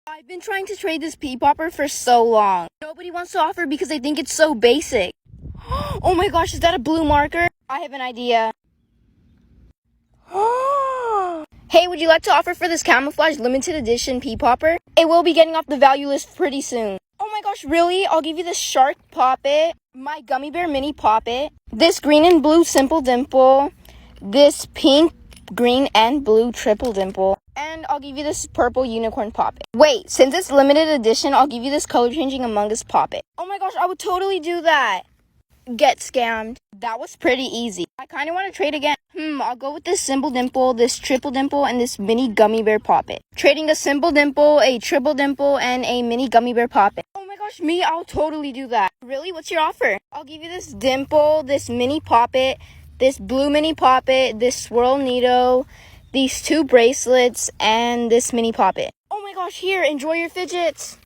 I've been trying to trade this pea popper for so long. Nobody wants to offer because they think it's so basic. Oh my gosh, is that a blue marker? I have an idea. Hey, would you like to offer for this camouflage limited edition pea popper? It will be getting off the value list pretty soon. Oh my gosh, really? I'll give you this shark poppet, my gummy bear mini poppet, this green and blue simple dimple, this pink, green, and blue triple dimple, and I'll give you this purple unicorn poppet. Wait, since it's limited edition, I'll give you this color changing Among Us poppet. Oh my gosh, I would totally do that. Get scammed. That was pretty easy. I kind of want to trade again. I'll go with this simple dimple, this triple dimple, and this mini gummy bear poppet. Trading a simple dimple, a triple dimple, and a mini gummy bear poppet. Oh my gosh, me, I'll totally do that. Really? What's your offer? I'll give you this dimple, this mini poppet, this blue mini poppet, this swirl neato, these 2 bracelets, and this mini poppet. Oh my gosh, here, enjoy your fidgets.